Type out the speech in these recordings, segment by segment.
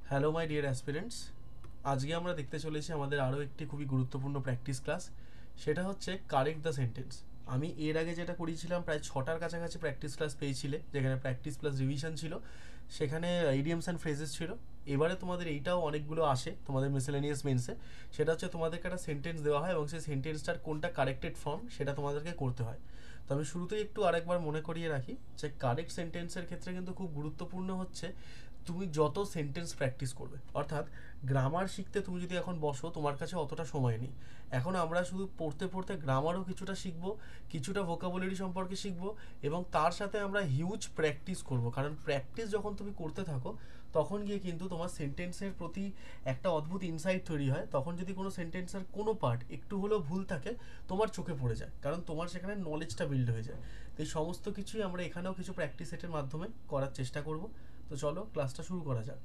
Hello my dear aspirants, আজকে আমরা দেখতে চলেছি আমাদের আরও একটি খুবই গুরুত্বপূর্ণ প্র্যাকটিস ক্লাস। সেটা হচ্ছে কারেক্ট দ্য সেন্টেন্স। আমি এর আগে যেটা করিয়েছিলাম প্রায় 6টার কাছাকাছি প্র্যাকটিস ক্লাস পেয়েছিলে, যেখানে প্র্যাকটিস প্লাস রিভিশন ছিল, সেখানে ইডিয়মস অ্যান্ড ফ্রেজেস ছিল। এবারে তোমাদের এইটাও অনেকগুলো আসে তোমাদের মিসেলেনিয়াস মেন্সে। সেটা হচ্ছে তোমাদেরকে একটা সেন্টেন্স দেওয়া হয় এবং সেই সেন্টেন্সটার কোনটা কারেক্টেড ফর্ম সেটা তোমাদেরকে করতে হয়। তো আমি শুরুতেই একটু আরেকবার মনে করিয়ে রাখি যে কারেক্ট সেন্টেন্সের ক্ষেত্রে কিন্তু খুব গুরুত্বপূর্ণ হচ্ছে তুমি যত সেন্টেন্স প্র্যাকটিস করবে। অর্থাৎ গ্রামার শিখতে তুমি যদি এখন বসো, তোমার কাছে অতটা সময় নেই। এখন আমরা শুধু পড়তে পড়তে গ্রামারও কিছুটা শিখবো, কিছুটা ভোকাবুলারি সম্পর্কে শিখবো, এবং তার সাথে আমরা হিউজ প্র্যাকটিস করব। কারণ প্র্যাকটিস যখন তুমি করতে থাকো তখন গিয়ে কিন্তু তোমার সেন্টেন্সের প্রতি একটা অদ্ভুত ইনসাইট তৈরি হয়। তখন যদি কোনো সেন্টেন্সের কোনো পার্ট একটু হলেও ভুল থাকে, তোমার চোখে পড়ে যায়, কারণ তোমার সেখানে নলেজটা বিল্ড হয়ে যায়। তো এই সমস্ত কিছুই আমরা এখানেও কিছু প্র্যাকটিস সেটের মাধ্যমে করার চেষ্টা করব। তো চলো ক্লাসটা শুরু করা যাক।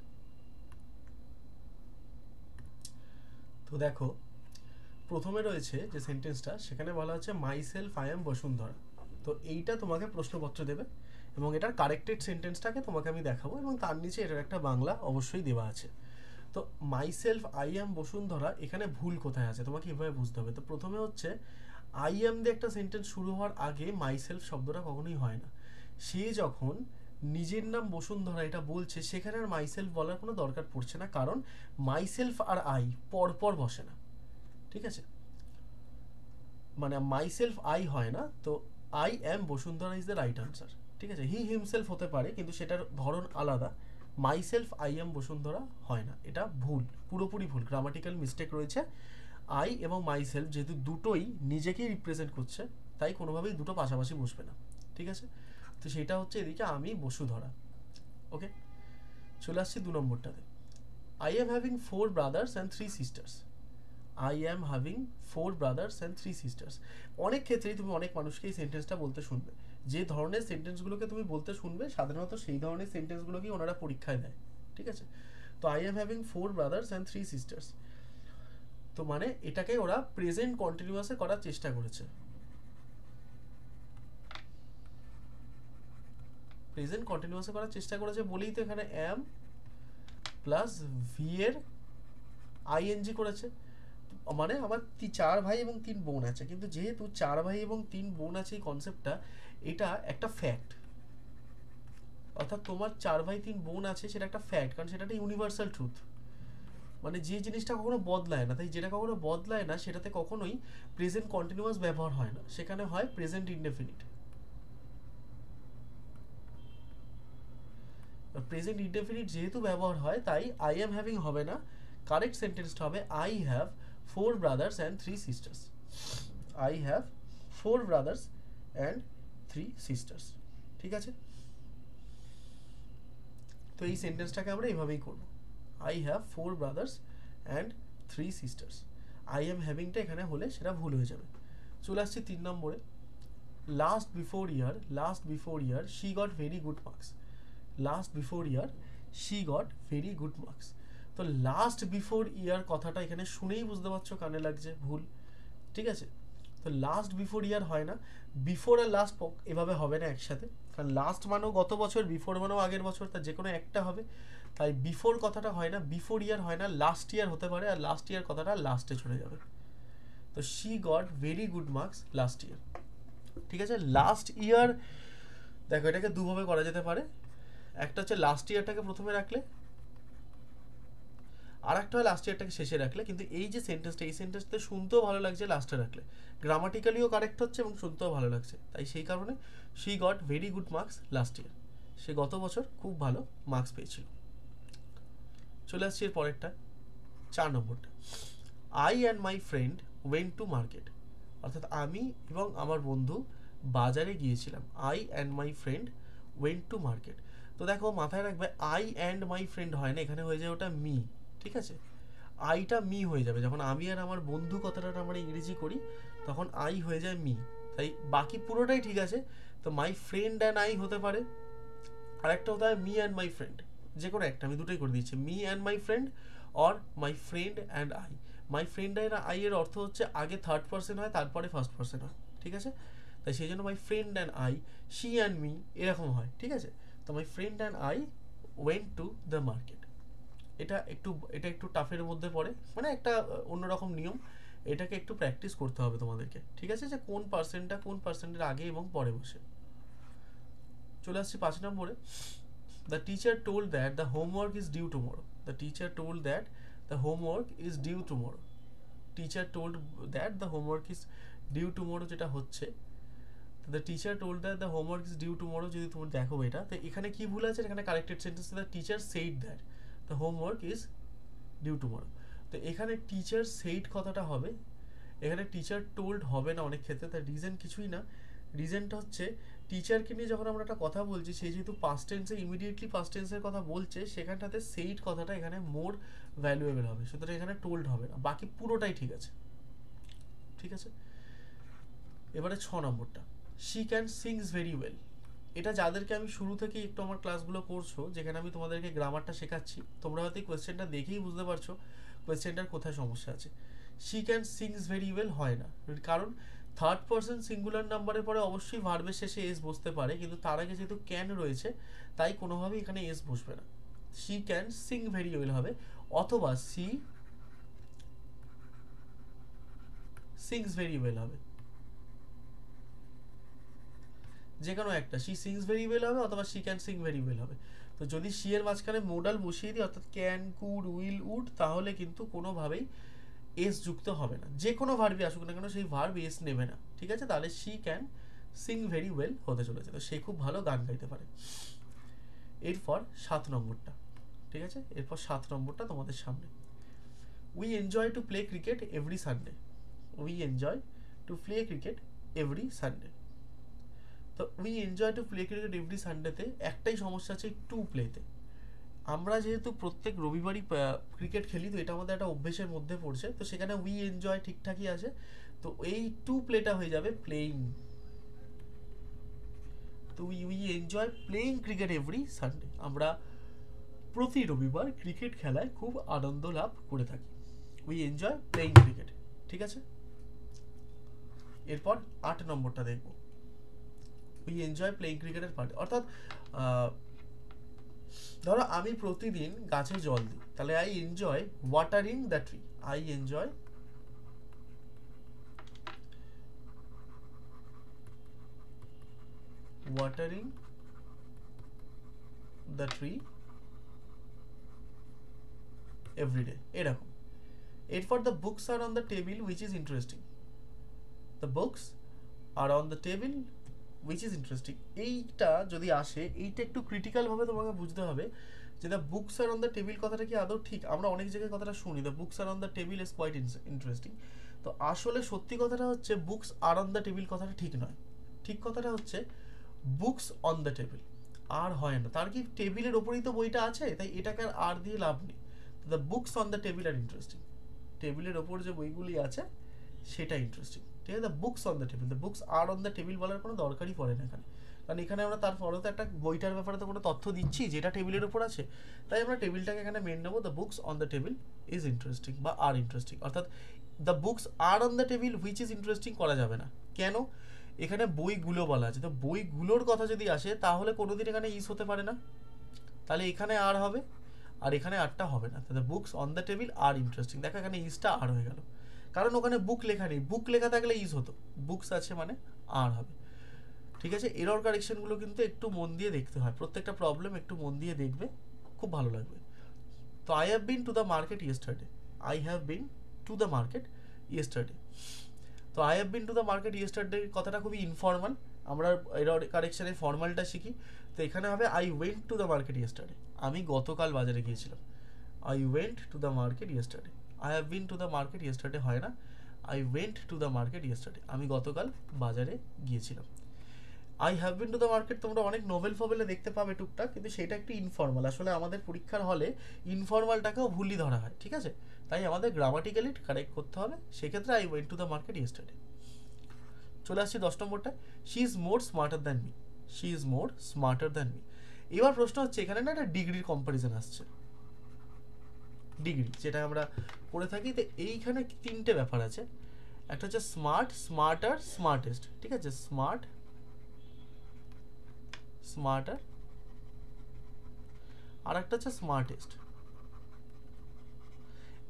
তো দেখো, প্রথমে রয়েছে যে সেন্টেন্সটা, সেখানে বলা হচ্ছে my self I am Bashundhara. তো এইটা তোমাকে প্রশ্নপত্র দেবে এবং এটার কারেক্টেড সেন্টেন্সটাকে তোমাকে আমি দেখাবো, এবং তার নিচে এটার একটা বাংলা অবশ্যই দেওয়া আছে। তো my self I am Bashundhara, এখানে ভুল কোথায় আছে তোমাকে এভাবে বুঝতে হবে। তো প্রথমে হচ্ছে আই এম দিয়ে একটা সেন্টেন্স শুরু হওয়ার আগে মাই সেলফ শব্দটা কখনোই হয় না। সে যখন নিজের নাম বসুন্ধরা এটা বলছে, সেখানে আর মাইসেলফ বলার কোনো দরকার পড়ছে না, কারণ মাইসেলফ আর আই পরপর বসে না। ঠিক আছে, মানে মাইসেলফ আই হয় না, তো I am Bashundhara is the right answer. ঠিক আছে, হি হিমসেলফ হতে পারে কিন্তু সেটার ধরন আলাদা। মাইসেলফ আই অ্যাম বসুন্ধরা হয় না, এটা ভুল, পুরোপুরি ভুল, গ্রামাটিক্যাল মিস্টেক রয়েছে। আই এবং মাইসেলফ যেহেতু দুটোই নিজেকেই রিপ্রেজেন্ট করছে, তাই কোনোভাবেই দুটো পাশাপাশি বসবে না। ঠিক আছে, তো সেটা হচ্ছে এদিকে আমি বসুধরা। ওকে, চলে আসছি 2 নম্বরটাতে। I am having 4 brothers and 3 sisters. I am having 4 brothers and 3 sisters. অনেক ক্ষেত্রেই তুমি অনেক মানুষকে এই সেন্টেন্সটা বলতে শুনবে। যে ধরনের সেন্টেন্সগুলোকে তুমি বলতে শুনবে, সাধারণত সেই ধরনের সেন্টেন্সগুলোকেই ওনারা পরীক্ষায় দেয়। ঠিক আছে, তো I am having 4 brothers and 3 sisters, তো মানে এটাকে ওরা প্রেজেন্ট কন্টিনিউয়াসে করার চেষ্টা করেছে। প্রেজেন্ট কন্টিনিউয়াসে করার চেষ্টা করেছে বলেই তো এখানে এম প্লাস ভি এর আইএনজি করেছে। মানে আমার 4 ভাই এবং 3 বোন আছে, কিন্তু যেহেতু 4 ভাই এবং 3 বোন আছে, এই কনসেপ্টটা এটা একটা ফ্যাক্ট। অর্থাৎ তোমার 4 ভাই 3 বোন আছে, সেটা একটা ফ্যাক্ট, কারণ সেটা একটা ইউনিভার্সাল ট্রুথ। মানে যে জিনিসটা কখনো বদলায় না, তাই যেটা কখনো বদলায় না সেটাতে কখনোই প্রেজেন্ট কন্টিনিউয়াস ব্যবহার হয় না, সেখানে হয় প্রেজেন্ট ইনডেফিনিট। প্রেজেন্ট ইনডেফিনিট যেহেতু ব্যবহার হয়, তাই আই এম হ্যাভিং হবে না, কারেক্ট সেন্টেন্সটা হবে I have 4 brothers and 3 sisters. I have 4 brothers and 3 sisters. ঠিক আছে, তো এই সেন্টেন্সটাকে আমরা এইভাবেই করব। I have 4 brothers and 3 sisters. I am হ্যাভিংটা এখানে হলে সেটা ভুল হয়ে যাবে। চলে আসছি 3 নম্বরে। Last before year she got very good marks. Last before year she got very good marks. তো লাস্ট বিফোর ইয়ার কথাটা এখানে শুনেই বুঝতে পারছো কানে লাগছে ভুল। ঠিক আছে, তো লাস্ট বিফোর ইয়ার হয় না, বিফোর আর লাস্ট এভাবে হবে না একসাথে, কারণ লাস্ট মানেও গত বছর, বিফোর মানেও আগের বছর, তার যে কোনো একটা হবে। তাই বিফোর কথাটা হয় না, বিফোর ইয়ার হয় না, লাস্ট ইয়ার হতে পারে, আর লাস্ট ইয়ার কথাটা লাস্টে চলে যাবে। তো she got very good marks last ইয়ার। ঠিক আছে, লাস্ট ইয়ার দেখো এটাকে দুভাবে করা যেতে পারে। একটা হচ্ছে লাস্ট ইয়ারটাকে প্রথমে রাখলে, আর একটা হয় লাস্ট ইয়ারটাকে শেষে রাখলে। কিন্তু এই যে সেন্টেন্সটা, এই সেন্টেন্সটা শুনতেও ভালো লাগছে লাস্টে রাখলে, গ্রামাটিক্যালিও কারেক্ট হচ্ছে এবং শুনতেও ভালো লাগছে। তাই সেই কারণে she got very good marks last year, সে গত বছর খুব ভালো মার্কস পেয়েছিল। চলে আসছি এর পরেরটা, 4 নম্বরটা। I and my friend went to market. অর্থাৎ আমি এবং আমার বন্ধু বাজারে গিয়েছিলাম। I and my friend went to market. তো দেখো মাথায় রাখবে, আই অ্যান্ড মাই ফ্রেন্ড হয় না, এখানে হয়ে যায় ওটা মি। ঠিক আছে, আইটা মি হয়ে যাবে যখন আমি আর আমার বন্ধু কথাটা আমরা ইংরেজি করি, তখন আই হয়ে যায় মি। তাই বাকি পুরোটাই ঠিক আছে। তো মাই ফ্রেন্ড অ্যান্ড আই হতে পারে, আর একটা হতে হয় মি অ্যান্ড মাই ফ্রেন্ড, যে কোনো একটা, আমি দুটোই করে দিচ্ছি, me and my friend or my friend and I. My friend and I এর অর্থ হচ্ছে আগে থার্ড পার্সন হয়, তারপরে ফার্স্ট পার্সন হয়। ঠিক আছে, তাই সেই জন্য my friend and I, she and me এরকম হয়। ঠিক আছে, তো my friend and I went to the market. এটা একটু টাফের মধ্যে পড়ে, মানে একটা অন্যরকম নিয়ম, এটাকে একটু প্র্যাকটিস করতে হবে তোমাদেরকে, ঠিক আছে, যে কোন পার্সেন্টের আগে এবং পরে বসে। চলে আসছি 5 নম্বরে। The teacher told that the homework is due tomorrow. The teacher told that the homework is due tomorrow. Teacher told that the homework is due tomorrow যেটা হচ্ছে, the teacher told that the homework is due tomorrow, যদি তুমি দেখো এটা, তো এখানে কি ভুল আছে, এখানে corrected sentence the teacher said that the homework is due tomorrow। তো এখানে টিচার সেইড কথাটা হবে, এখানে টিচার টোল্ড হবে না অনেক ক্ষেত্রে। তার রিজন কিছুই না, রিজনটা হচ্ছে টিচারকে নিয়ে যখন আমরা একটা কথা বলছি, সে যেহেতু পাস্ট টেন্সে ইমিডিয়েটলি পাস্ট টেন্সের কথা বলছে, সেখানটাতে সেইড কথাটা এখানে মোর ভ্যালুয়েবল হবে, সুতরাং এখানে টোল্ড হবে না, বাকি পুরোটাই ঠিক আছে, ঠিক আছে। এবারে 6 নম্বরটা, she can sings very well. এটা যাদেরকে আমি শুরু থেকেই একটু আমার ক্লাসগুলো করছো, যেখানে আমি তোমাদেরকে গ্রামারটা শেখাচ্ছি, তোমরা হয়তো কোয়েশ্চেনটা দেখেই বুঝতে পারছো কোয়েশ্চেনটার কোথায় সমস্যা আছে। She can sings very well হয় না, কারণ থার্ড পারসন সিঙ্গুলার নাম্বারের পরে অবশ্যই ভার্বের শেষে এস বসতে পারে, কিন্তু তার আগে যেহেতু ক্যান রয়েছে, তাই কোনোভাবেই এখানে এস বসবে না। She can sing very well হবে, অথবা সি সিংস ভেরি ওয়েল হবে, যে কোনো একটা, শি সিংস ভেরি ওয়েল হবে অথবা she can sing very well হবে। তো যদি শি এর মাঝখানে মোডাল বসিয়ে দিই, অর্থাৎ ক্যান, কুড, উইল, উড, তাহলে কিন্তু কোনোভাবেই এস যুক্ত হবে না, যে কোনো ভার্বই আসুক না কেন সেই ভার্ব এস নেবে না, ঠিক আছে। তাহলে she can sing very well হতে চলেছে, তো সে খুব ভালো গান গাইতে পারে। এরপর 7 নম্বরটা, ঠিক আছে, এরপর 7 নম্বরটা তোমাদের সামনে। We enjoy to play cricket every Sunday. We enjoy to play cricket every Sunday. তো we enjoy to play cricket every সানডেতে একটাই সমস্যা আছে, টু প্লেতে। আমরা যেহেতু প্রত্যেক রবিবারই ক্রিকেট খেলি, তো এটা আমাদের একটা অভ্যেসের মধ্যে পড়ছে, তো সেখানে উই এনজয় ঠিকঠাকই আছে, তো এই টু প্লেটা হয়ে যাবে প্লেইং। তো we enjoy playing cricket every Sunday, আমরা প্রতি রবিবার ক্রিকেট খেলায় খুব আনন্দ লাভ করে থাকি। উই এনজয় প্লেইং ক্রিকেট, ঠিক আছে। এরপর 8 নম্বরটা দেখব, উই এনজয় প্লেইং ক্রিকেটের পার্ট, অর্থাৎ ধরো আমি প্রতিদিন গাছে জল দিই, তাহলে I enjoy watering the tree. I enjoy watering the tree everyday, এরকম। এরপর the books are on the table which is interesting. The books are on the table which is interesting, এইটা যদি আসে, এইটা একটু ক্রিটিক্যাল ভাবে তোমাকে বুঝতে হবে যে the books are on the table কথাটা কি আদৌ ঠিক। আমরা অনেক জায়গায় কথাটা শুনি, the books are on the table is quite interesting, তো আসলে সত্যি কথাটা হচ্ছে books are on the table কথাটা ঠিক নয়, ঠিক কথাটা হচ্ছে বুকস অন দ্য টেবিল। আর হয় না, তার কি টেবিলের ওপরেই তো বইটা আছে, তাই এটাকে আর দিয়ে লাভ নেই। The books on the table are interesting, টেবিলের ওপর যে বইগুলি আছে সেটা ইন্টারেস্টিং, ঠিক আছে। The books on the table, the books are on the table বলার কোনো দরকারই পড়ে না এখানে, কারণ এখানে আমরা তারপরে তো একটা বইটার ব্যাপারে তো কোনো তথ্য দিচ্ছি যেটা টেবিলের উপর আছে, তাই আমরা টেবিলটাকে এখানে মেন নেবো। The books on the table is interesting বা আর ইন্টারেস্টিং, অর্থাৎ the books are on the table which is interesting করা যাবে না, কেন, এখানে বইগুলো বলা আছে, তো বইগুলোর কথা যদি আসে তাহলে কোনোদিন এখানে ইজ হতে পারে না, তাহলে এখানে আর হবে আর এখানে আরটা হবে না, the books on the table are interesting. দেখো এখানে ইজটা আর হয়ে গেল, কারণ ওখানে বুক লেখা নেই, বুক লেখা থাকলে ইজ হতো, বুকস আছে মানে আর হবে, ঠিক আছে। এরর কারেকশনগুলো কিন্তু একটু মন দিয়ে দেখতে হয়, প্রত্যেকটা প্রবলেম একটু মন দিয়ে দেখবে, খুব ভালো লাগবে। তো I have been to the market yesterday. I have been to the market yesterday. তো I have been to the market yesterday কথাটা খুবই ইনফর্মাল, আমরা এরর কারেকশনের ফর্মালটা শিখি, তো এখানে হবে I went to the market yesterday, আমি গতকাল বাজারে গিয়েছিলাম। I went to the market yesterday, I have been to the market yesterday হয় না, I went to the market yesterday, আমি গতকাল বাজারে গিয়েছিলাম। I have been to the market তোমরা অনেক নোভেল ফোভেলে দেখতে পাবে টুকটাক, কিন্তু সেটা একটু ইনফর্মাল, আসলে আমাদের পরীক্ষার হলে ইনফর্মালটাকেও ভুলই ধরা হয়, ঠিক আছে, তাই আমাদের গ্রামাটিক্যালি কারেক্ট করতে হবে, সেক্ষেত্রে I went to the market yesterday. চলে আসছি 10 নম্বরটা, she is more smarter than me. She is more smarter than me, এবার প্রশ্ন হচ্ছে এখানে না একটা ডিগ্রির কম্পারিজন আসছে, ডিগ্রি যেটা আমরা পড়ে থাকি, তো এইখানে 3টে ব্যাপার আছে, একটা হচ্ছে স্মার্ট, স্মার্টার, স্মার্টেস্ট, ঠিক আছে, স্মার্ট, স্মার্টার, আর একটা হচ্ছে স্মার্টেস্ট।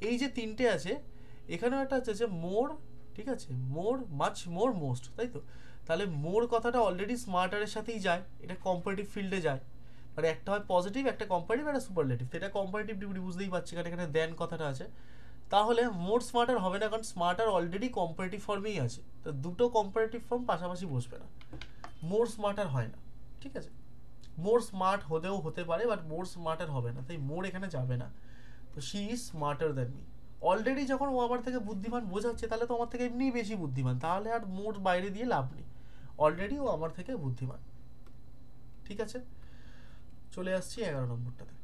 এই যে তিনটে আছে, এখানেও একটা আছে যে মোর, ঠিক আছে, মোর, মাচ মোর, মোস্ট, তাই তো? তাহলে মোর কথাটা অলরেডি স্মার্টারের সাথেই যায়, এটা কম্পারেটিভ ফিল্ডে যায়, মানে একটা হয় পজিটিভ, একটা কম্পারেটিভ, একটা সুপারলেটিভ। তো এটা কম্পারেটিভ ডিগ্রি বুঝতেই পারছি, কারণ এখানে দেন কথাটা আছে। তাহলে মোর স্মার্টার হবে না, কারণ স্মার্টার অলরেডি কম্পারেটিভ ফর্মেই আছে, তো দুটো কম্পারেটিভ ফর্ম পাশাপাশি বসবে না, মোর স্মার্টার হয় না, ঠিক আছে? মোর স্মার্ট হতেও হতে পারে, বাট মোর স্মার্টার হবে না, তাই মোর এখানে যাবে না। তো she is smarter than me. Already যখন ও আমার থেকে বুদ্ধিমান বোঝাচ্ছে, তাহলে তো আমার থেকে এমনিই বেশি বুদ্ধিমান, তাহলে আর মোর বাইরে দিয়ে লাভ নেই, অলরেডি ও আমার থেকে বুদ্ধিমান, ঠিক আছে? চলে আসছি 11 নম্বরটাতে।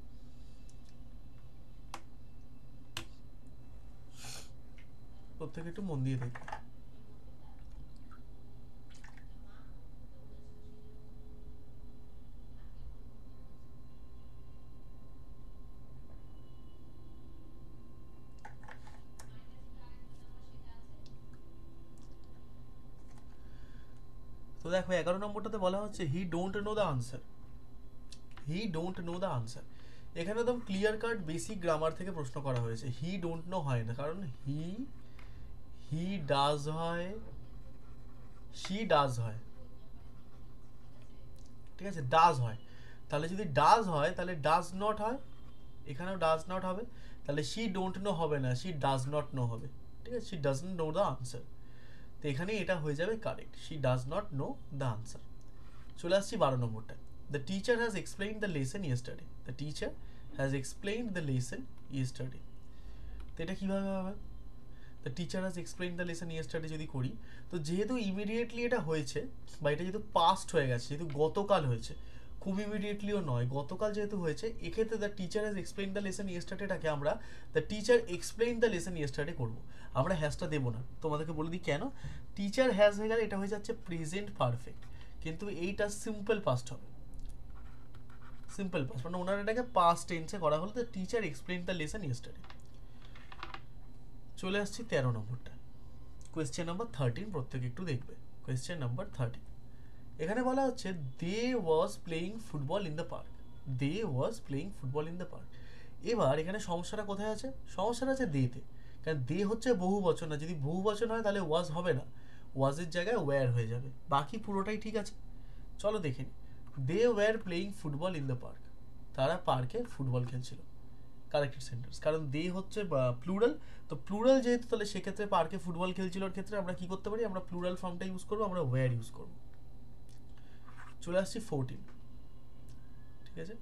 প্রত্যেকে একটু মন দিয়ে দেখবে। তো দেখো 11 নম্বরটাতে বলা হচ্ছে হি don't know the answer. He don't know the answer, এখানে একদম ক্লিয়ার কাট বেসিক গ্রামার থেকে প্রশ্ন করা হয়েছে। হি ডোন্ট নো হয় না, কারণ হি হি ডাজ হয়, শি ডাজ হয়, ঠিক আছে, ডাজ হয়। তাহলে যদি ডাজ হয় তাহলে ডাজ নট হয়, এখানেও ডাজ নট হবে, তাহলে শি ডোন্ট নো হবে না, শি ডাজ নট নো হবে, ঠিক আছে, she doesn't know the answer. তো এখানে এটা হয়ে যাবে correct, she does not know the answer. চলে আসছি 12 নম্বরটা। The teacher has explained the lesson yesterday. The teacher has explained the lesson yesterday. তো এটা কীভাবে হবে? The teacher has explained the lesson yesterday যদি করি, তো যেহেতু ইমিডিয়েটলি এটা হয়েছে, বা এটা যেহেতু পাস্ট হয়ে গেছে, যেহেতু গতকাল হয়েছে, খুব ইমিডিয়েটলিও নয়, গতকাল যেহেতু হয়েছে, এক্ষেত্রে the teacher has explain the lesson ইয়েস্টারডেটাকে আমরা the teacher explain the lesson yesterday করবো, আমরা হ্যাজটা দেবো না। তোমাদেরকে বলে দিই কেন। টিচার হ্যাজ হয়ে গেলে এটা হয়ে যাচ্ছে প্রেজেন্ট পারফেক্ট, কিন্তু এইটা সিম্পল পাস্ট হবে, সিম্পল পাস্ট, মানে ওনারা এটাকে পাস্ট টেন্সে করা হলো, the teacher explain the lesson yesterday. চলে আসছি 13 নম্বরটা, কোয়েশ্চেন নাম্বার 13, প্রত্যেকে একটু দেখবে। কোয়েশ্চেন নাম্বার 13, এখানে বলা হচ্ছে they was playing football in the park. They was playing football in the park. এবার এখানে সমস্যাটা কোথায় আছে? সমস্যাটা আছে দেতে, কারণ দে হচ্ছে বহু বচন না, যদি বহু বচন হয় তাহলে ওয়াজ হবে না, ওয়াজের জায়গায় ওয়্যার হয়ে যাবে, বাকি পুরোটাই ঠিক আছে। চলো দেখে নিই। They were playing football in the park, তারা পার্কে ফুটবল খেলছিল, কারেক্টেড সেন্টেন্স, কারণ দে হচ্ছে প্লুরাল, তো প্লুরাল যেহেতু, তাহলে সেক্ষেত্রে পার্কে ফুটবল খেলছিলোর ক্ষেত্রে আমরা কি করতে পারি, আমরা প্লুরাল ফর্মটা ইউজ করবো, আমরা ওয়্যার ইউজ করবো। চলে আসছি 14, ঠিক আছে।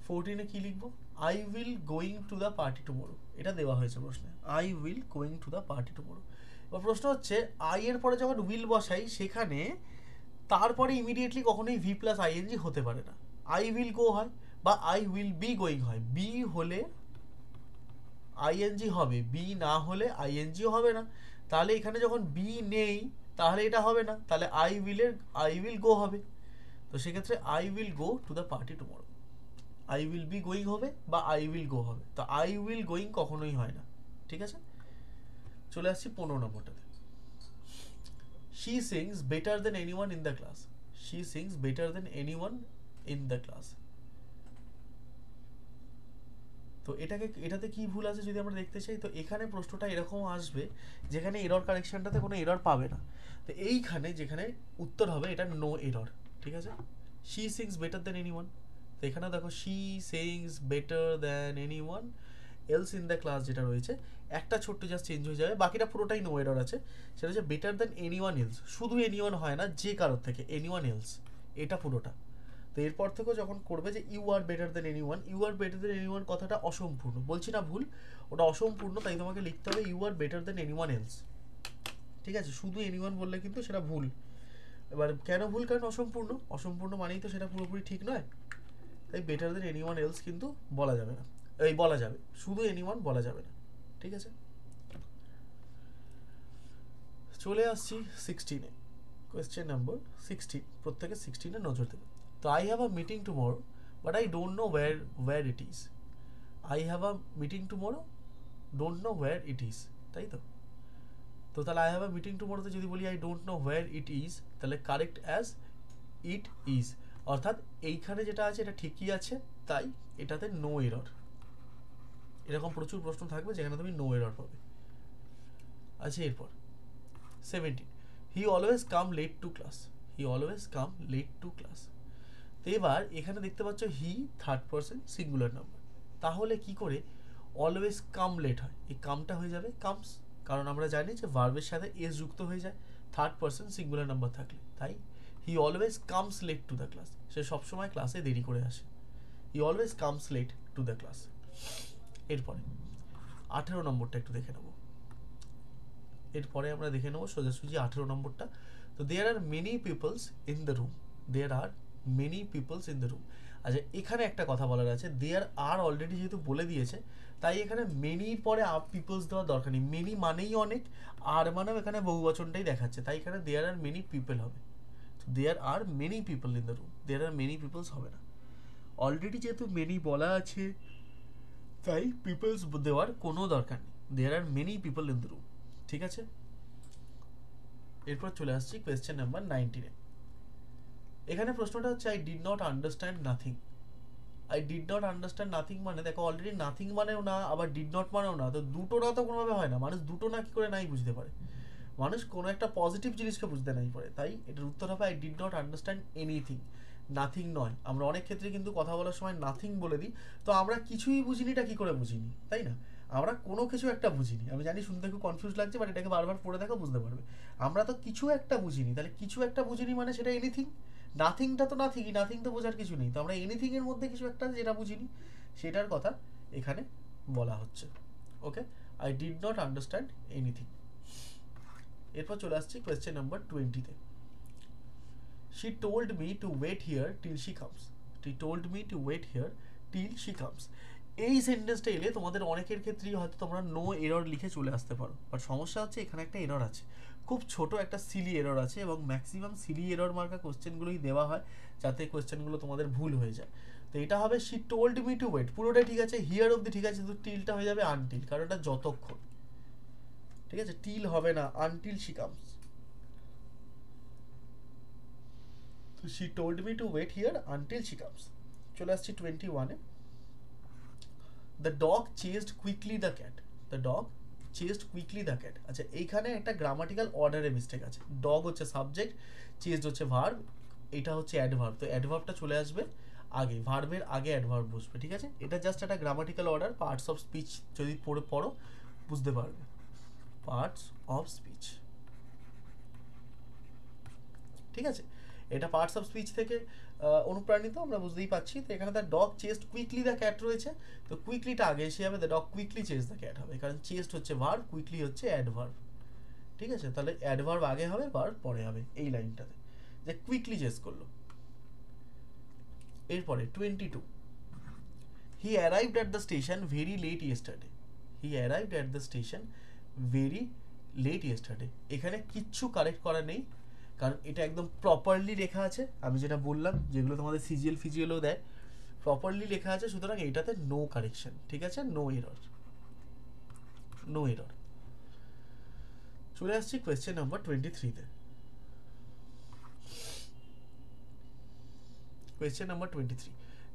14-এ কি লিখবো? I will going to the party tomorrow, এটা দেওয়া হয়েছে প্রশ্নে, I will going to the party tomorrow. এবার প্রশ্ন হচ্ছে আই এর পরে যখন উইল বসাই, সেখানে তারপরে ইমিডিয়েটলি কখনোই ভি প্লাস আইএনজি হতে পারে না। আই উইল গো হয়, বা আই উইল বি গোয়িং হয়, বি হলে আইএনজি হবে, বি না হলে আইএনজিও হবে না। তাহলে এখানে যখন বি নেই, তাহলে এটা হবে না, তাহলে আই উইল গো হবে। তো সেক্ষেত্রে I will go to the party tomorrow, I will be going হবে বা আই উইল গো হবে, তো আই উইল গোয়িং কখনোই হয় না, ঠিক আছে। চলে আসছি 15 নম্বরটাতে। She sings better than anyone in the class. She sings better than anyone in the class. তো এটাতে কি ভুল আছে যদি আমরা দেখতে চাই, তো এখানে প্রশ্নটা এরকম আসবে, যেখানে এরর কারেকশনটাতে কোনো এরর পাবে না, তো এইখানে যেখানে উত্তর হবে এটা নো এরর, ঠিক আছে। She sings better than anyone, তো এখানে দেখো she sings better than anyone else in the class, যেটা রয়েছে একটা ছোট্ট জাস্ট চেঞ্জ হয়ে যাবে, বাকিটা পুরোটাই নো এরর আছে। সেটা হচ্ছে বেটার দেন এনিওয়ান এলস, শুধু এনিওয়ান হয় না, যে কারোর থেকে, এনিওয়ান এলস, এটা পুরোটা। তো এরপর থেকেও যখন করবে যে you are better than anyone, you are better than anyone কথাটা অসম্পূর্ণ, বলছি না ভুল, ওটা অসম্পূর্ণ, তাই তোমাকে লিখতে হবে you are better than anyone else, ঠিক আছে। শুধু এনিওয়ান বললে কিন্তু সেটা ভুল। এবার কেন ভুল? কারণ অসম্পূর্ণ, অসম্পূর্ণ মানেই তো সেটা পুরোপুরি ঠিক নয়, তাই বেটার দেন এনিওয়ান এলস কিন্তু বলা যাবে না, এই বলা যাবে, শুধু এনিওয়ান বলা যাবে না, ঠিক আছে। চলে আসছি 16-এ, কোয়েশ্চেন নাম্বার 16, প্রত্যেকে 16-এ নজর দেবে। তো I have a meeting tomorrow but I don't no wire it is. I have a meeting tomorrow, don't know wire it is, তাই তো। তো তাহলে আই হ্যাভ আ মিটিং টুমোরোতে যদি বলি I don't no wire it is, তাহলে correct as it is, অর্থাৎ এইখানে যেটা আছে এটা ঠিকই আছে, তাই এটাতে নো এরর, এরকম প্রচুর প্রশ্ন থাকবে যেখানে তুমি নো এরর পাবে। আচ্ছা, এরপর 17, he always come late to class. He always come late to class. তো এবার এখানে দেখতে পাচ্ছ he third person singular number, তাহলে কি করে অলওয়েজ কাম লেট হয়? এই কামটা হয়ে যাবে কামস, কারণ আমরা জানি যে ভার্বের সাথে এস যুক্ত হয়ে যায় থার্ড পারসন সিঙ্গুলার নাম্বার থাকলে। তাই he always comes late to the class, সে সবসময় ক্লাসে দেরি করে আসে। He always comes late to the class. এরপরে 18 নম্বরটা একটু দেখে নেব। এরপরে আমরা দেখে নেব সোজাসুজি 18 নম্বরটা। তো there are many peoples in the room. There are many peoples in the room. আচ্ছা, এখানে একটা কথা বলার আছে, দেয়ার আর অলরেডি যেহেতু বলে দিয়েছে, তাই এখানে মেনির পরে পিপলস দেওয়ার দরকার নেই। মেনি মানেই অনেক, আর মানেও এখানে বহুবচনটাই দেখাচ্ছে, তাই এখানে দেয়ার আর মেনি পিপল হবে। তো there are many people in the room, there are many peoples হবে না। অলরেডি যেহেতু মেনি বলা আছে, তাই পিপলস দেওয়ার কোনো দরকার নেই। There are many people in the room. ঠিক আছে, এরপর চলে আসছি কোয়েশ্চেন নাম্বার 19-এ। এখানে প্রশ্নটা হচ্ছে I did not understand nothing. I did not understand nothing মানে দেখো অলরেডি নাথিং মানেও না, আবার ডিড নট মানেও না, তো দুটো না তো কোনোভাবে হয় না। মানুষ দুটো না কি করে নাই বুঝতে পারে? মানুষ কোনো একটা পজিটিভ জিনিসকে বুঝতে নাই পারে। তাই এটার উত্তর হবে I did not understand anything. Nothing নয়। আমরা অনেক ক্ষেত্রে কিন্তু কথা বলার সময় নাথিং বলে দিই, তো আমরা কিছুই বুঝিনিটা কি করে বুঝিনি, তাই না? আমরা কোনো কিছু একটা বুঝিনি। আমি জানি শুনতে খুব কনফিউজ লাগছে, বাট এটাকে বারবার পড়ে দেখো বুঝতে পারবে। আমরা তো কিছু একটা বুঝিনি, তাহলে কিছু একটা বুঝিনি মানে সেটা এনিথিং। নাথিংটা তো নাথিংই, নাথিং তো বোঝার কিছু নেই। তো আমরা এনিথিং এর মধ্যে কিছু একটা যেটা বুঝিনি সেটার কথা এখানে বলা হচ্ছে। Okay, I did not understand anything. এরপর চলে আসছি কোয়েশ্চেন নাম্বার 20-তে। She told me to wait here till she comes. She told me to wait here till she comes. এই সেন্টেন্সটা এলে তোমাদের অনেকের ক্ষেত্রেই হয়তো তোমরা নো এরর লিখে চলে আসতে পারো, বাট সমস্যা হচ্ছে এখানে একটা এরর আছে, খুব ছোট একটা সিলি এরর আছে, এবং ম্যাক্সিমাম সিলি এরর মার্কা কোশ্চেনগুলোই দেওয়া হয় যাতে কোশ্চেনগুলো তোমাদের ভুল হয়ে যায়। তো এটা হবে she told me to wait, পুরোটাই ঠিক আছে, হিয়ার অবধি ঠিক আছে, কিন্তু টিলটা হয়ে যাবে আনটিল, কারণ এটা যতক্ষণ, ঠিক আছে, টিল হবে না, until she comes. So she told me to wait here until she comes. চলে আসছি 21-এ। The dog chased quickly the cat. The dog chased quickly the cat. আচ্ছা, এইখানে একটা গ্রামাটিক্যাল অর্ডারে মিস্টেক আছে। ডগ হচ্ছে সাবজেক্ট, চেসড হচ্ছে ভার্ব, এটা হচ্ছে অ্যাডভার্ব। তো অ্যাডভার্বটা চলে আসবে আগে, ভার্বের আগে অ্যাডভার্ব বসবে, ঠিক আছে? এটা জাস্ট একটা grammatical order, parts of speech যদি পড়ো বুঝতে পারবে। পার্টস অফ স্পিচ, ঠিক আছে, এটা পার্টস অফ স্পিচ থেকে অনুপ্রাণিত, আমরা বুঝতেই পারছি। তো এখানে the dog chased quickly the cat রয়েছে, তো কুইকলিটা আগে এসে যাবে, the dog quickly chase the cat হবে, কারণ চেস্ট হচ্ছে ভার্ব, কুইকলি হচ্ছে অ্যাডভার্ব, ঠিক আছে? তাহলে অ্যাডভার্ব আগে হবে, ভার্ব পরে হবে এই লাইনটাতে, যে কুইকলি চেস করলো। এরপরে 22, he arrived at the station very late yesterday. He arrived at the station very late yesterday. এখানে কিচ্ছু কারেক্ট করা নেই, কারণ এটা একদম প্রপারলি লেখা আছে। আমি যেটা বললাম, যেগুলো তোমাদের সিজিএল ফিজিএলও দেয়, প্রপারলি লেখা আছে, সুতরাং এটাতে নো কারেকশন, ঠিক আছে, নো এরর, নো এরর। চলে আসছি কোয়েশ্চেন নাম্বার 23-তে। Question number 23,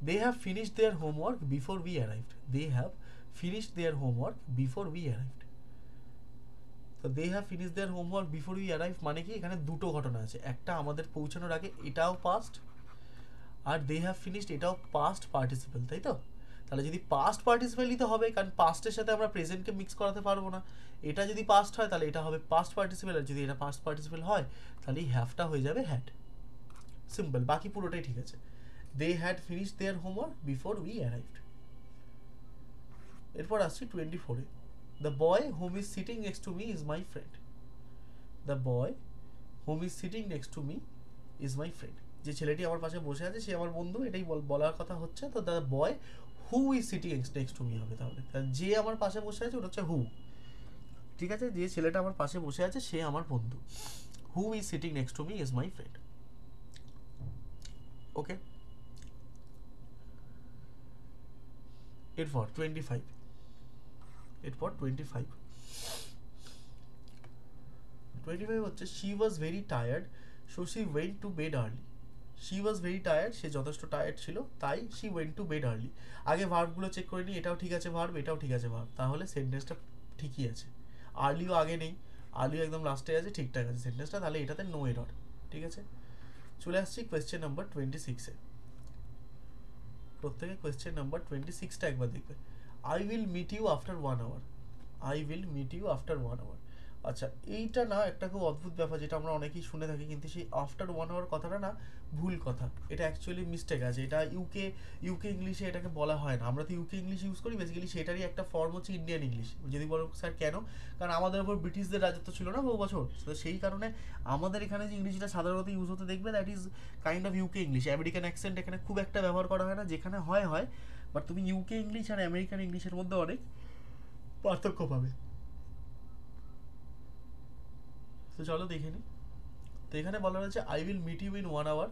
they have finished their homework before we arrived. They have finished their homework before we arrived. তো they have finish their homework before we arrive মানে কি? এখানে দুটো ঘটনা আছে, একটা আমাদের পৌঁছানোর আগে, এটাও পাস্ট, আর দে হ্যাভ ফিনিশড এটাও পাস্ট পার্টিসিপেল, তাই তো? তাহলে যদি পাস্ট পার্টিসিপেলই তো হবে, কারণ পাস্টের সাথে আমরা প্রেজেন্টকে মিক্স করাতে পারবো না। এটা যদি পাস্ট হয় তাহলে এটা হবে পাস্ট পার্টিসিপেল, আর যদি এটা পাস্ট পার্টিসিপেল হয় তাহলে এই হ্যাভটা হয়ে যাবে হ্যাড। সিম্পল, বাকি পুরোটাই ঠিক আছে। They had finished their homework before we arrived. এরপর আসছি 24-এ। The boy whom is sitting next to me is my friend. The boy whom is sitting next to me is my friend. যে ছেলেটি আমার পাশে বসে আছে সে আমার বন্ধু, এটাই বলার কথা হচ্ছে। তো the boy who is sitting next to me হবে, তাহলে যে আমার পাশে বসে আছে ওটা হচ্ছে হু, ঠিক আছে? যে ছেলেটা আমার পাশে বসে আছে সে আমার বন্ধু। Who is sitting next to me is my friend. Okay, এরপর 25, এরপর 25 হচ্ছে she was very tired so she went to bed early. She was very tired, সে যথেষ্ট টায়ার্ড ছিল, তাই she went to bed early. আগে ভার্বগুলো চেক করে নিই, এটাও ঠিক আছে ভার্ব, এটাও ঠিক আছে ভার্ব, তাহলে সেন্টেন্সটা ঠিকই আছে। আর্লিও আগে নেই, আর্লিও একদম লাস্টে আছে, ঠিকঠাক আছে সেন্টেন্সটা, তাহলে এটাতে নো এরর। ঠিক আছে, চলে আসছি কোয়েশ্চেন নাম্বার 26-এ। প্রত্যেকে কোয়েশ্চেন নাম্বার 26টা একবার দেখবে। I will meet you after 1 hour. I will meet you after 1 hour. আচ্ছা, এইটা না একটা খুব অদ্ভুত ব্যাপার, যেটা আমরা অনেকেই শুনে থাকি, কিন্তু সেই আফটার 1 আওয়ার কথাটা না ভুল কথা, এটা অ্যাকচুয়ালি মিস্টেক আছে। এটা ইউকে ইংলিশে এটাকে বলা হয় না। আমরা তো ইউকে ইংলিশ ইউজ করি, বেসিক্যালি সেটারই একটা ফর্ম হচ্ছে ইন্ডিয়ান ইংলিশ। যদি বলো স্যার কেন, কারণ আমাদের উপর ব্রিটিশদের রাজত্ব ছিল না বহু বছর, তো সেই কারণে আমাদের এখানে যে ইংলিশটা সাধারণত ইউজ হতে দেখবে, that is kind of UK English. American accent এখানে খুব একটা ব্যবহার করা হয় না, যেখানে হয়, বাট তুমি ইউকে ইংলিশ আর আমেরিকান ইংলিশের মধ্যে অনেক পার্থক্য পাবে। তো চলো দেখে নিই। তো এখানে বলা রয়েছে I will meet you in 1 hour,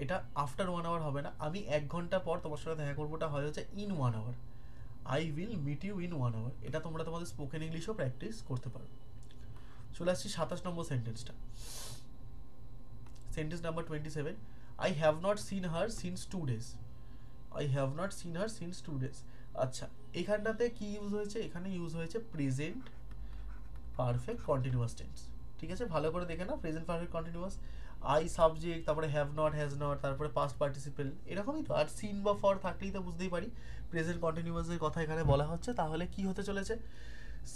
এটা আফটার 1 আওয়ার হবে না, আমি 1 ঘন্টা পর তোমার সাথে দেখা করবো, ওটা হয় হচ্ছে in 1 hour. I will meet you in 1 hour, এটা তোমরা তোমাদের স্পোকেন ইংলিশও প্র্যাকটিস করতে পারো। চলে আসছি 27 নম্বর সেন্টেন্সটা। Sentence number 27, I have not seen her since 2 days। I have not seen her since 2 days। আচ্ছা, এখানটাতে কি ইউজ হয়েছে? এখানে ইউজ হয়েছে প্রেজেন্ট পারফেক্ট কন্টিনিউয়াস টেন্স। ঠিক আছে, ভালো করে দেখে না, present perfect continuous, I subject, তারপরে হ্যাভ নট, হ্যাজ নট, তারপরে পাস্ট পার্টিসিপেল, এরকমই তো। আর সিন বা ফর থাকলেই তো বুঝতেই পারি প্রেজেন্ট কন্টিনিউয়াসের কথা এখানে বলা হচ্ছে। তাহলে কি হতে চলেছে?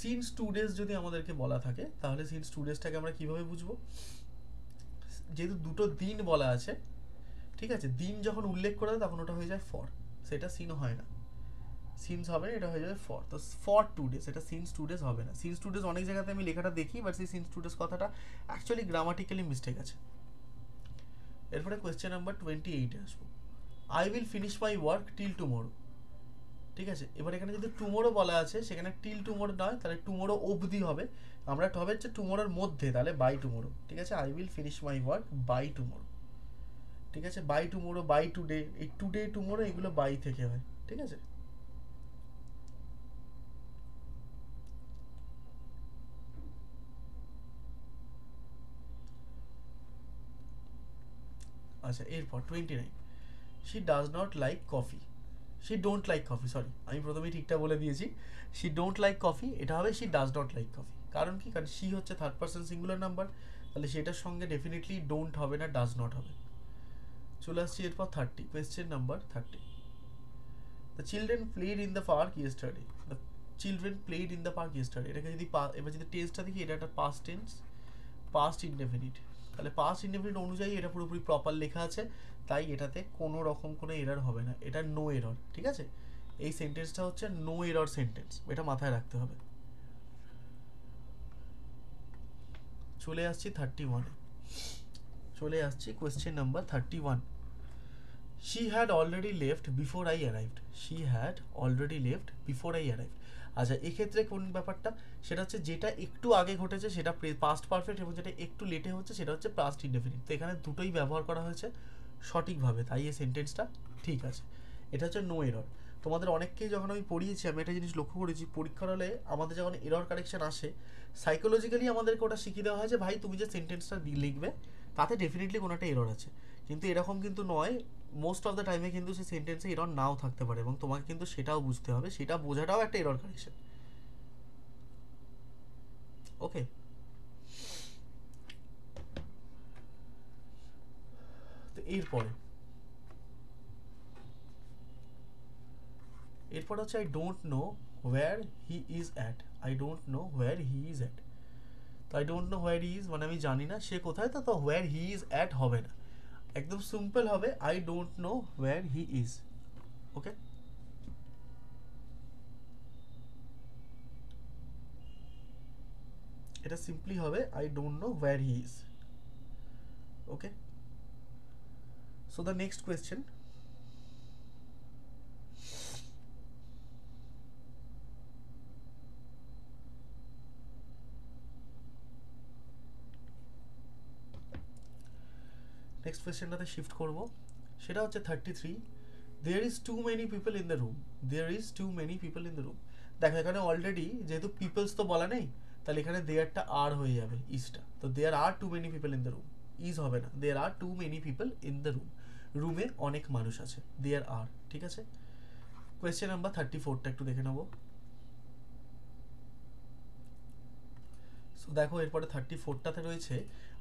সিন্স 2 days যদি আমাদেরকে বলা থাকে, তাহলে সিন্স 2 daysটাকে আমরা কিভাবে বুঝবো? যেহেতু দুটো দিন বলা আছে, ঠিক আছে, দিন যখন উল্লেখ করে দেয় তখন ওটা হয়ে যায় ফর, সেটা সিন হয় না, সিন্স হবে না, এটা হয়ে যাবে ফর। তো ফর 2 days, এটা সিন্স 2 days হবে না। সিন্স 2 days অনেক জায়গাতে আমি লেখাটা দেখি, বাট সেই সিন্স 2 days কথাটা অ্যাকচুয়ালি গ্রামাটিক্যালি মিস্টেক আছে। এরপরে কোয়েশ্চেন নাম্বার 28-এ আসবো। I will finish my work till tomorrow. ঠিক আছে, এবার এখানে যদি টুমোরো বলা আছে, সেখানে টিল টুমোরো নয়, তাহলে টুমোরো অবধি হবে। আমরা হবে হচ্ছে টুমোরোর মধ্যে, তাহলে বাই টুমোরো। ঠিক আছে, I will finish my work by tomorrow. ঠিক আছে, বাই টুমোরো, বাই টুডে, এই টুডে টুমোরো এগুলো বাই থেকে হয়। ঠিক আছে, আচ্ছা এরপর 29, she does not like coffee. She don't like coffee, sorry আমি প্রথমেই ঠিকঠাক বলে দিয়েছি। শি ডোন্ট লাইক কফি, এটা হবে she does not like coffee. কারণ কি? কারণ শি হচ্ছে থার্ড পার্সন সিঙ্গুলার নাম্বার, তাহলে সেটার সঙ্গে ডেফিনেটলি ডোন্ট হবে না, ডাজ নট হবে। চলে আসছি এরপর 30, question number 30। The children played in the park yesterday. The children played in the park yesterday, এটাকে যদি এবার যদি টেন্সটা দেখি, এটা একটা পাস্ট টেন্স, পাস্ট ইনডেফিনিট। তাহলে পাস্ট ইনডেফিনিট অনুযায়ী এটা পুরোপুরি প্রপার লেখা আছে, তাই এটাতে কোনো রকম কোনো এরর হবে না, এটা নো এরর। ঠিক আছে, এই সেন্টেন্সটা হচ্ছে নো এরর সেন্টেন্স, এটা মাথায় রাখতে হবে। চলে আসছি 31-এ। চলে আসছি question number 31। She had already left before I arrived. She had already left before I arrived. আচ্ছা, এক্ষেত্রে কোন ব্যাপারটা? সেটা হচ্ছে যেটা একটু আগে ঘটেছে সেটা পাস্ট পারফেক্ট, এবং যেটা একটু লেটে হচ্ছে সেটা হচ্ছে পাস্ট ইনডেফিনিট। তো এখানে দুটোই ব্যবহার করা হয়েছে সঠিকভাবে, তাই এই সেন্টেন্সটা ঠিক আছে। এটা হচ্ছে নো এরর। তোমাদের অনেককেই যখন আমি পড়িয়েছি, আমি একটা জিনিস লক্ষ্য করেছি, পরীক্ষার হলে আমাদের যখন এরর কারেকশন আসে, সাইকোলজিক্যালি আমাদেরকে ওটা শিখিয়ে দেওয়া হয় যে ভাই তুমি যে সেন্টেন্সটা লিখবে তাতে ডেফিনেটলি কোনো একটা এরর আছে। কিন্তু এরকম কিন্তু নয়, মোস্ট অফ দ্য টাইমে কিন্তু সেই সেন্টেন্সে এরর নাও থাকতে পারে, এবং তোমাকে কিন্তু সেটাও বুঝতে হবে, সেটা বোঝাটাও একটা এরর কারেকশন। ওকে, তো এরপর হচ্ছে I don't know where he is at. I don't know where he is at. তো I don't know where he is মানে আমি জানি না সে কোথায়, তো হোয়ার হি ইজ অ্যাট হবে না, একদম সিম্পল হবে I don't know where he is. Okay, এটা সিম্পলি হবে I don't know where he is. Okay, so the next question. Next কোয়েশ্চেনটাতে শিফট করব, সেটা হচ্ছে 33, there is too many people in the room. There is too many people in the room. দেখো এখানে already যেহেতু people's তো বলা নেই, তাহলে এখানে দেয়ারটা আর হয়ে যাবে, ইজটা। তো there are too many people in the room, is হবে না, there are too many people in the room. রুমে অনেক মানুষ আছে, দেয়ার আর, ঠিক আছে। কোয়েশ্চেন নাম্বার 34টা একটু দেখে নেবো। সো দেখো এরপরে 34টাতে রয়েছে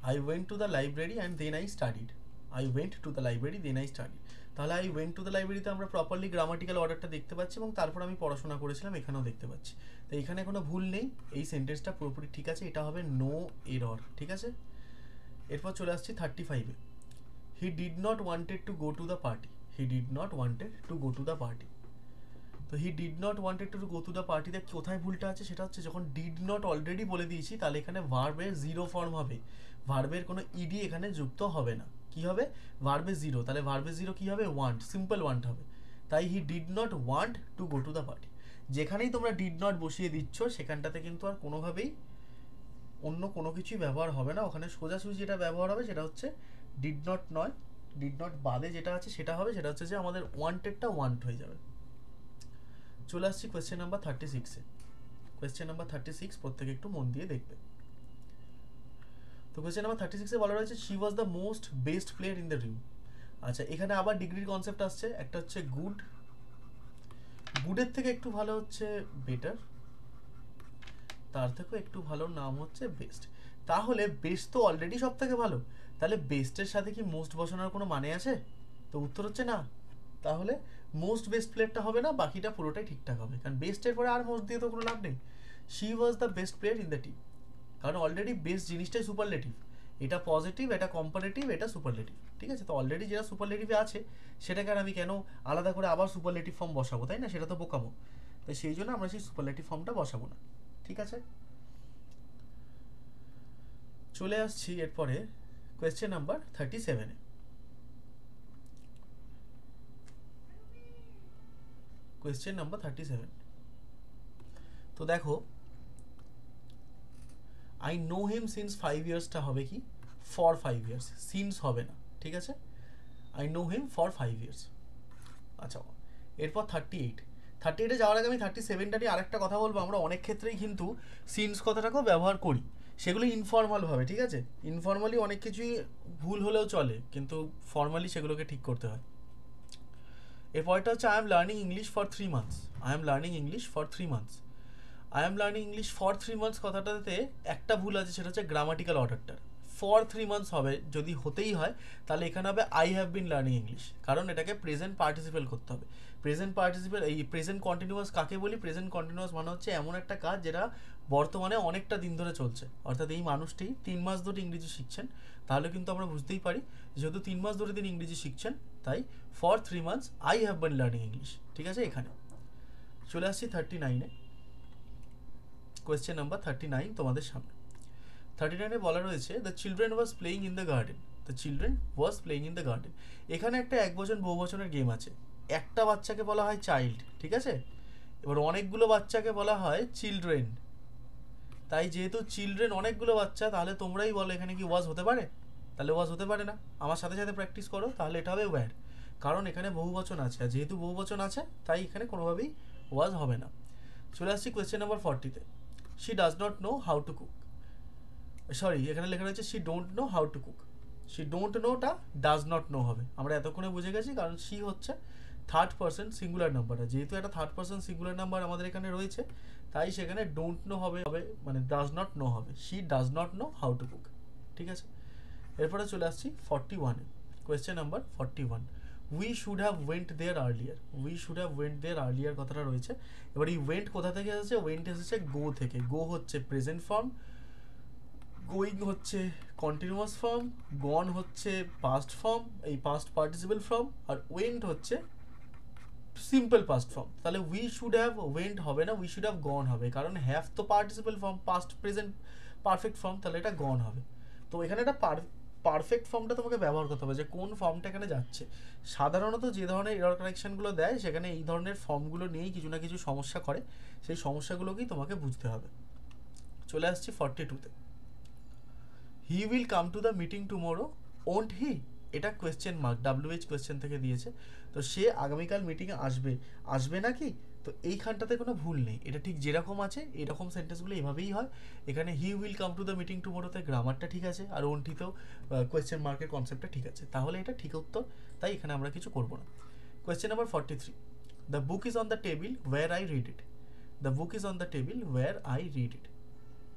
I went to the library and then I studied. I went to the library then I studied. তাহলে আই ওয়েন্ট টু দ্য লাইব্রেরিতে আমরা প্রপারলি গ্রামাটিক্যাল অর্ডারটা দেখতে পাচ্ছি এবং তারপর আমি পড়াশোনা করেছিলাম এখানেও দেখতে পাচ্ছি। তো এখানে কোনো ভুল নেই, এই সেন্টেন্সটা পুরোপুরি ঠিক আছে, এটা হবে নো এরর, ঠিক আছে। এরপর চলে আসছি 35-এ। He did not wanted to go to the party. He did not wanted to go to the party. তো he did not wanted to go to the পার্টিতে কোথায় ভুলটা আছে, সেটা হচ্ছে যখন ডিড নট অলরেডি বলে দিয়েছি তাহলে এখানে ভার্বের জিরো ফর্ম হবে, ভার্বের কোনো ইডি এখানে যুক্ত হবে না। কি হবে? ভার্বের জিরো, তাহলে ভার্বের জিরো কি হবে? ওয়ান্ট, সিম্পল ওয়ান্ট হবে। তাই হি did not want to go to the party. যেখানেই তোমরা ডিড নট বসিয়ে দিচ্ছ সেখানটাতে কিন্তু আর কোনোভাবেই অন্য কোনো কিছুই ব্যবহার হবে না, ওখানে সোজাসুজি যেটা ব্যবহার হবে সেটা হচ্ছে ডিড নট নয়, ডিড নট বাদে যেটা আছে সেটা হবে, সেটা হচ্ছে যে আমাদের ওয়ান্টেডটা ওয়ান্ট হয়ে যাবে। চলে আসছি কোয়েশ্চেন নাম্বার 36-এ। কোয়েশ্চেন নাম্বার 36 প্রত্যেকে একটু মন দিয়ে দেখবে। তো কোয়েশ্চেন নাম্বার 36-এ বলা রয়েছে she was the most best player in the room. আচ্ছা, এখানে আবার ডিগ্রির কনসেপ্ট আসছে, একটা হচ্ছে গুড, গুডের থেকে একটু ভালো হচ্ছে বেটার, তার থেকেও একটু ভালো নাম হচ্ছে বেস্ট। তাহলে বেস্ট তো অলরেডি সব থেকে ভালো, তাহলে বেস্টের সাথে কি মোস্ট বসানোর কোনো মানে আছে? তো উত্তর হচ্ছে না। তাহলে মোস্ট বেস্ট প্লেয়ারটা হবে না, বাকিটা পুরোটাই ঠিকঠাক হবে, কারণ বেস্টের পরে আর মোস্ট দিয়ে তো কোনো লাভ নেই। She was the best player in the team, কারণ অলরেডি বেস্ট জিনিসটাই সুপারলেটিভ, এটা পজিটিভ, এটা কম্পারেটিভ, এটা সুপারলেটিভ, ঠিক আছে। তো অলরেডি যেটা সুপারলেটিভে আছে সেটাকে আর আমি কেন আলাদা করে আবার সুপারলেটিভ ফর্ম বসাবো, তাই না? সেটা তো বোকামো। তো সেই জন্য আমরা সেই সুপারলেটিভ ফর্মটা বসাবো না, ঠিক আছে। চলে আসছি এরপরে কোয়েশ্চেন নাম্বার 37-এ। Question number 37। তো দেখো আই নো হিম সিন্স 5 ইয়ার্সটা হবে কি? ফর 5 ইয়ার্স, সিন্স হবে না, ঠিক আছে। I know him for 5 years. আচ্ছা, এরপর 38-এ যাওয়ার আগে আমি 37টা নিয়ে আরেকটা কথা বলবো। আমরা অনেক ক্ষেত্রেই কিন্তু সিন্স কথাটাকেও ব্যবহার করি, সেগুলো ইনফর্মালভাবে, ঠিক আছে। ইনফর্মালি অনেক কিছুই ভুল হলেও চলে, কিন্তু ফর্মালি সেগুলোকে ঠিক করতে হয়। এরপরটা হচ্ছে I am learning English for 3 months. I am learning English for 3 months. I am learning English for 3 months কথাটাতে একটা ভুল আছে, সেটা হচ্ছে গ্রামাটিক্যাল অর্ডারটা। ফর 3 মান্থস হবে, যদি হতেই হয় তাহলে এখানে হবে I have been learning English, কারণ এটাকে প্রেজেন্ট পার্টিসিপেল করতে হবে। প্রেজেন্ট পার্টিসিপেল, এই প্রেজেন্ট কন্টিনিউয়াস কাকে বলি? প্রেজেন্ট কন্টিনিউয়াস মানে হচ্ছে এমন একটা কাজ যেটা বর্তমানে অনেকটা দিন ধরে চলছে, অর্থাৎ এই মানুষটি 3 মাস ধরে ইংরেজি শিখছেন, তাহলে কিন্তু আমরা বুঝতেই পারি যেহেতু 3 মাস ধরে তিনি ইংরেজি শিখছেন, তাই for 3 months I have been learning English, ঠিক আছে। এখানে চলে আসছি 39-এ। কোয়েশ্চেন নাম্বার 39 তোমাদের সামনে। 39-এ বলা রয়েছে the children was playing in the garden. The children was playing in the garden. এখানে একটা একবচন বহুবচনের গেম আছে। একটা বাচ্চাকে বলা হয় চাইল্ড, ঠিক আছে। এবার অনেকগুলো বাচ্চাকে বলা হয় চিলড্রেন। তাই যেহেতু চিলড্রেন অনেকগুলো বাচ্চা, তাহলে তোমরাই বলো এখানে কি ওয়াজ হতে পারে? তাহলে ওয়াজ হতে পারে না। আমার সাথে সাথে প্র্যাকটিস করো, তাহলে এটা হবে ওয়্যার, কারণ এখানে বহুবচন আছে, আর যেহেতু বহুবচন আছে তাই এখানে কোনোভাবেই ওয়াজ হবে না। চলে আসছি কোয়েশ্চেন নাম্বার 40-তে। She does not know how to cook. Sorry, এখানে লেখা রয়েছে she don't know how to cook. She don't নোটা ডাজ নট নো হবে, আমরা এতক্ষণে বুঝে গেছি, কারণ শি হচ্ছে থার্ড পারসন সিঙ্গুলার নাম্বারটা, যেহেতু একটা থার্ড পারসন সিঙ্গুলার নাম্বার আমাদের এখানে রয়েছে, তাই সেখানে ডোন্ট নো হবে, মানে ডাজ নট নো হবে। She does not know how to cook, ঠিক আছে। এরপরে চলে আসছি 41-এ। Question number 41। We should have went there earlier. We should have went there earlier কথাটা রয়েছে। এবার এই ওয়েন্ট কোথা থেকে এসেছে? ওয়েন্ট এসেছে গো থেকে। গো হচ্ছে প্রেজেন্ট ফর্ম, গোয়িং হচ্ছে কন্টিনিউয়াস ফর্ম, গন হচ্ছে পাস্ট ফর্ম, এই পাস্ট পার্টিসিপেল ফর্ম, আর ওয়েন্ট হচ্ছে সিম্পল পাস্ট ফর্ম। তাহলে উই শুড হ্যাভ ওয়েন্ট হবে না, উই শুড হ্যাভ গন হবে, কারণ হ্যাভ তো participle form, past present perfect form, তাহলে এটা গন হবে। তো এখানে একটা পারফেক্ট ফর্মটা তোমাকে ব্যবহার করতে হবে, যে কোন ফর্মটা এখানে যাচ্ছে। সাধারণত যে ধরনের এরর কারেকশনগুলো দেয় সেখানে এই ধরনের ফর্মগুলো নিয়েই কিছু না কিছু সমস্যা করে, সেই সমস্যাগুলোকেই তোমাকে বুঝতে হবে। চলে আসছি 42-তে। He will come to the meeting tomorrow, won't he? এটা কোয়েশ্চেন মার্ক, WH কোয়েশ্চেন থেকে দিয়েছে। তো সে আগামীকাল মিটিংয়ে আসবে, আসবে নাকি? তো এইখানটাতে কোনো ভুল নেই, এটা ঠিক যেরকম আছে এরকম সেন্টেন্সগুলো এভাবেই হয়। এখানে he will come to the meeting টুমোরোতে গ্রামারটা ঠিক আছে, আর ওনটিতেও কোয়েশ্চেন মার্কের কনসেপ্টটা ঠিক আছে, তাহলে এটা ঠিক উত্তর, তাই এখানে আমরা কিছু করব না। Question number 43, the book is on the table where I read it. The book is on the table where I read it,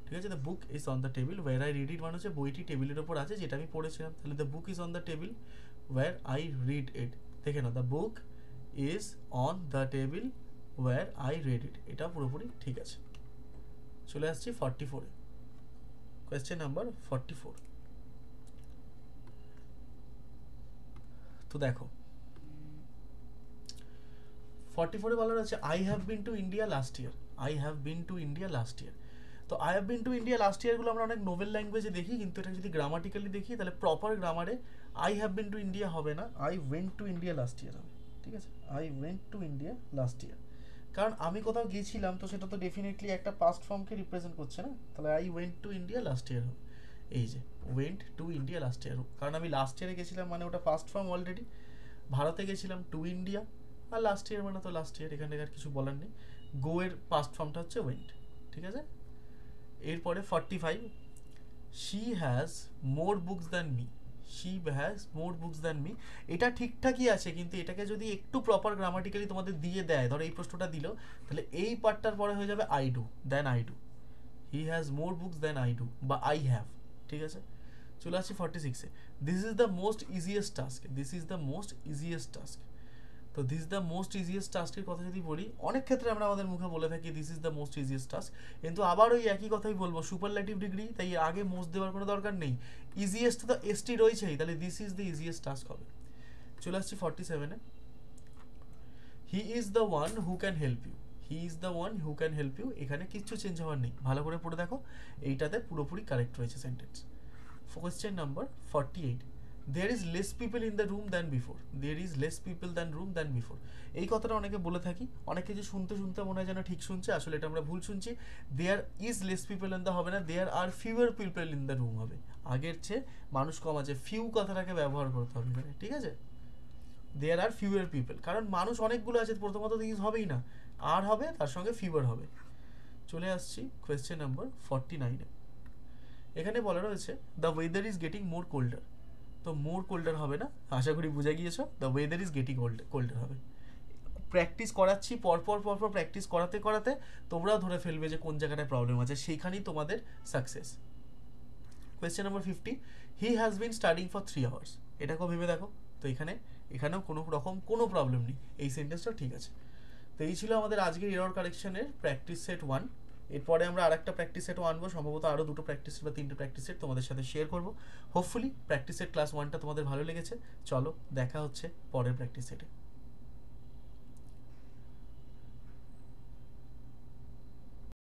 ঠিক আছে। The book is on the table where I read it মানে হচ্ছে বইটি টেবিলের ওপর আছে, যেটা আমি পড়েছিলাম। তাহলে the book is on the table where I read it, দেখে নাও the book is on the table where I read it, এটা পুরোপুরি ঠিক আছে। চলে আসছি 44-এ, কোয়েশ্চেন নাম্বার 44। তো দেখো 44-এ বলা আছে I have been to India last year. I have been to India last year. তো I have been to India last ইয়ারগুলো আমরা অনেক নোবেল ল্যাঙ্গুয়েজে দেখি, কিন্তু এটা যদি গ্রামাটিক্যালি দেখি তাহলে প্রপার গ্রামারে I have been to India হবে না, I went to India last year হবে, ঠিক আছে। I went to India last year, কারণ আমি কোথাও গিয়েছিলাম তো সেটা তো ডেফিনেটলি একটা পাস্ট ফর্মকে রিপ্রেজেন্ট করছে না, তাহলে I went to India last year হবে। এই যে went to India last year, কারণ আমি লাস্ট ইয়ারে গেছিলাম মানে ওটা পাস্ট ফর্ম অলরেডি। ভারতে গেছিলাম টু ইন্ডিয়া, আর লাস্ট ইয়ার মানে তো লাস্ট ইয়ার, এখানে আর কিছু বলার নেই। গো এর পাস্ট ফর্মটা হচ্ছে ওয়েন্ট, ঠিক আছে। এরপরে 45, she has more books than me. She has more books than me, এটা ঠিকঠাকই আছে, কিন্তু এটাকে যদি একটু প্রপার গ্রামাটিক্যালি তোমাদের দিয়ে দেয়, ধরো এই প্রশ্নটা দিল, তাহলে এই পার্টটার পরে হয়ে যাবে I do, then I do. He has more books then I do বা আই হ্যাভ, ঠিক আছে। চলে আসছি 46-এ, this is the most easiest task. This is the most easiest task. তো দিস দ্য মোস্ট ইজিয়েস্ট টাস্কের কথা যদি বলি, অনেক ক্ষেত্রে আমরা আমাদের মুখে বলে থাকি this is the most easiest task, কিন্তু আবার ওই একই কথাই বলবো, সুপারল্যাটিভ ডিগ্রি, তাই আগে মোস্ট দেওয়ার কোনো দরকার নেই। ইজিয়েস্ট তো এসটি রয়েছেই, তাহলে this is the easiest task হবে। চলে আসছি 47-এ, he is the one who can help you. He is the one who can help you, এখানে কিচ্ছু চেঞ্জ হওয়ার নেই, ভালো করে পড়ে দেখো, এইটাতে পুরোপুরি কারেক্ট রয়েছে sentence. Question number 48, there is less people in the room than before. There is less people than room than before, এই কথাটা অনেকে বলে থাকি, অনেক কিছু শুনতে শুনতে মনে হয় যেন ঠিক শুনছে, আসলে এটা আমরা ভুল শুনছি। there is less people in the হবে না, there are fewer people in the room হবে, আগের চেয়ে মানুষ কম আছে, ফিউ কথাটাকে ব্যবহার করতে হবে এখানে, ঠিক আছে। there are fewer people, কারণ মানুষ অনেকগুলো আছে, প্রথমত ইজ হবেই না, আর হবে তার সঙ্গে ফিওর হবে। চলে আসছি কোয়েশ্চেন নাম্বার 49-এ, এখানে বলা রয়েছে the weather is getting more colder. তো মোর কোল্ডার হবে না, আশা করি বুঝে গিয়েছো, the weather is getting colder হবে। প্র্যাকটিস করাচ্ছি, পরপর প্র্যাকটিস করাতে করাতে তোমরাও ধরে ফেলবে যে কোন জায়গাটায় প্রবলেম আছে, সেইখানেই তোমাদের success. Question number 50, he has been studying for 3 hours। এটাকেও ভেবে দেখো, তো এখানেও কোনো রকম কোনো প্রবলেম নেই, এই সেন্টেন্সটাও ঠিক আছে। তো এই ছিল আমাদের আজকের এরর কারেকশনের প্র্যাকটিস সেট 1। এরপরে আমরা আরেকটা প্র্যাকটিস সেটও আনবো, সম্ভবত আরও 2টো প্র্যাকটিস বা 3টে প্র্যাকটিস সেট তোমাদের সাথে শেয়ার করবো। হোপফুলি প্র্যাকটিস সেট ক্লাস 1টা তোমাদের ভালো লেগেছে। চলো দেখা হচ্ছে পরের প্র্যাকটিস সেটে।